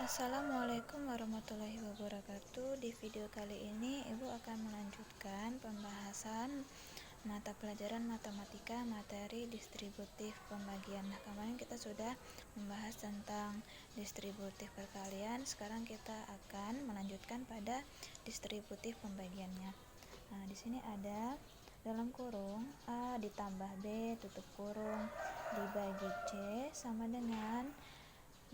Assalamualaikum warahmatullahi wabarakatuh. Di video kali ini Ibu akan melanjutkan pembahasan mata pelajaran matematika materi distributif pembagian. Nah, kemarin kita sudah membahas tentang distributif perkalian. Sekarang kita akan melanjutkan pada distributif pembagiannya. Nah, di sini ada dalam kurung A ditambah B tutup kurung dibagi C sama dengan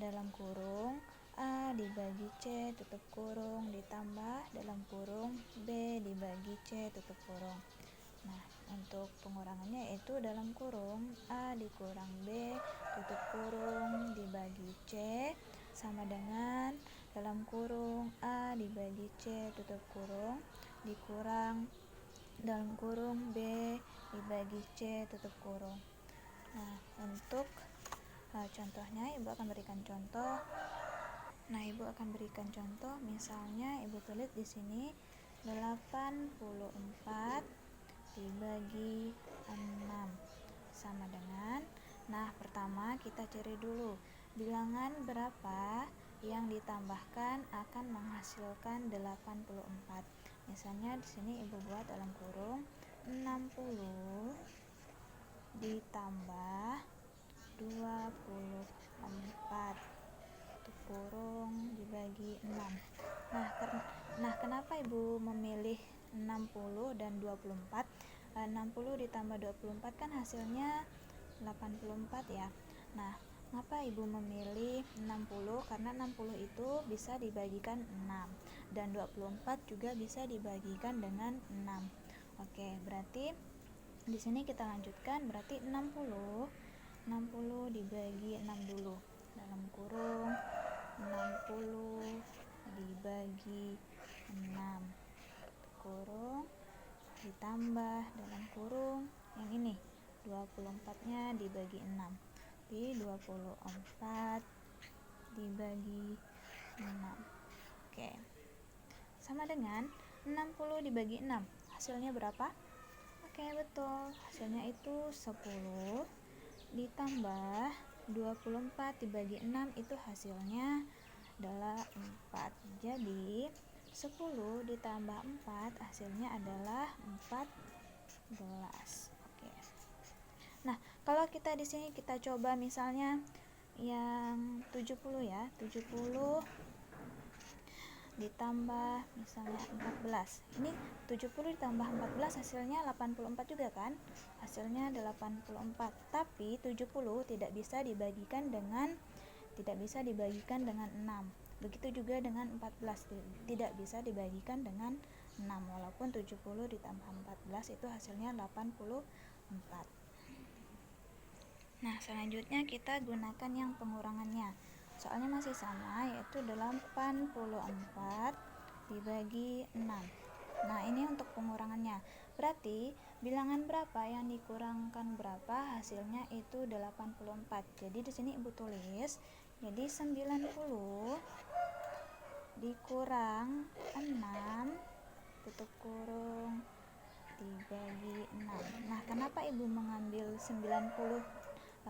dalam kurung A dibagi C tutup kurung ditambah dalam kurung B dibagi C tutup kurung. Nah, untuk pengurangannya yaitu dalam kurung A dikurang B tutup kurung dibagi C sama dengan dalam kurung A dibagi C tutup kurung dikurang dalam kurung B dibagi C tutup kurung. Nah, untuk contohnya Ibu akan berikan contoh. Nah, Ibu akan berikan contoh, misalnya Ibu tulis di sini 84 dibagi 6 sama dengan, nah pertama kita cari dulu bilangan berapa yang ditambahkan akan menghasilkan 84. Misalnya di sini Ibu buat dalam kurung 60 ditambah 24 kurung dibagi 6. Nah, kenapa Ibu memilih 60 dan 24? 60 ditambah 24 kan hasilnya 84 ya. Nah, kenapa Ibu memilih 60? Karena 60 itu bisa dibagikan 6 dan 24 juga bisa dibagikan dengan 6. Oke, berarti di sini kita lanjutkan, berarti 60 dibagi 6 dulu. Dalam kurung 60 dibagi 6 kurung ditambah dalam kurung yang ini 24-nya dibagi 6 di 24 dibagi 6. Oke, sama dengan 60 dibagi 6 hasilnya berapa? Oke, betul, hasilnya itu 10 ditambah 24 dibagi 6 itu hasilnya adalah 4. Jadi 10 ditambah 4 hasilnya adalah 14. Oke. Nah, kalau kita di sini kita coba misalnya yang 70 ya. 70 ditambah misalnya 14. Ini 70 ditambah 14 hasilnya 84 juga kan? Hasilnya 84. Tapi 70 tidak bisa dibagikan dengan 6. Begitu juga dengan 14 tidak bisa dibagikan dengan 6 walaupun 70 ditambah 14 itu hasilnya 84. Nah, selanjutnya kita gunakan yang pengurangannya. Soalnya masih sama, yaitu 84 dibagi 6. Nah, ini untuk pengurangannya. Berarti bilangan berapa yang dikurangkan berapa hasilnya itu 84. Jadi di sini Ibu tulis, jadi 90 dikurang 6 tutup kurung dibagi 6. Nah, kenapa Ibu mengambil 90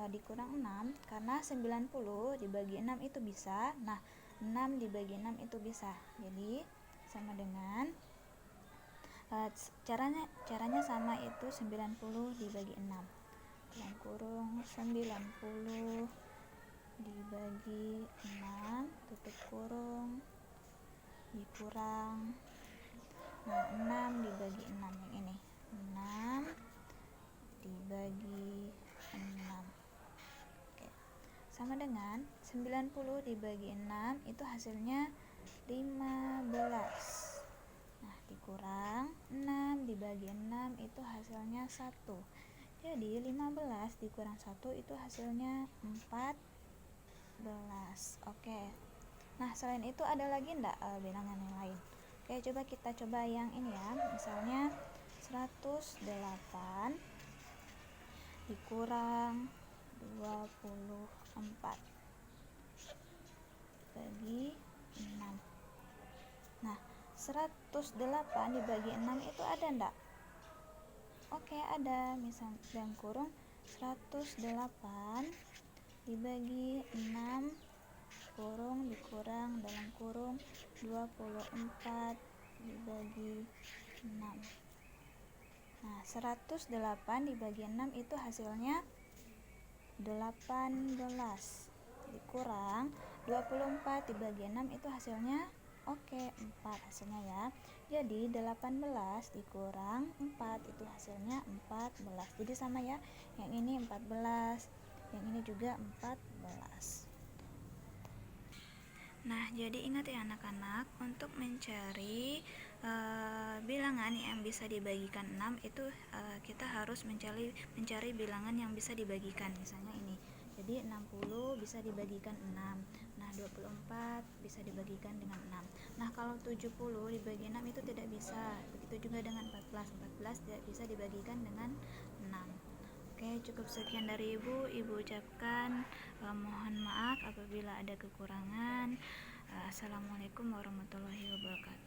dikurang 6? Karena 90 dibagi 6 itu bisa. Nah, 6 dibagi 6 itu bisa. Jadi sama dengan caranya sama, itu 90 dibagi 6 dalam kurung 90 dibagi 6 tutup kurung dikurang 6 dibagi 6 yang ini 6 dibagi 6. Oke. Sama dengan 90 dibagi 6 itu hasilnya 15. Nah, dikurang 6 dibagi 6 itu hasilnya 1. Jadi 15 dikurang 1 itu hasilnya 14. Oke. Nah, selain itu ada lagi enggak bilangan yang lain? Oke, kita coba yang ini ya. Misalnya 108 dikurang 24 bagi 6. Nah, 108 dibagi 6 itu ada enggak? Oke, ada. Misal dalam kurung 108 dibagi 6 kurung dikurang dalam kurung 24 dibagi 6. Nah, 108 dibagi 6 itu hasilnya 18 dikurang 24 dibagi 6 itu hasilnya 4 hasilnya ya. Jadi 18 dikurang 4 itu hasilnya 14. Jadi sama ya, yang ini 14, yang ini juga 14. Nah, jadi ingat ya anak-anak, untuk mencari bilangan yang bisa dibagikan 6 itu kita harus mencari bilangan yang bisa dibagikan. Misalnya ini. Jadi 60 bisa dibagikan 6. Nah, 24 bisa dibagikan dengan 6. Nah, kalau 70 dibagi 6 itu tidak bisa. Begitu juga dengan 14. 14 tidak bisa dibagikan dengan 6. Oke, cukup sekian dari Ibu. Ibu ucapkan mohon maaf apabila ada kekurangan. Assalamualaikum warahmatullahi wabarakatuh.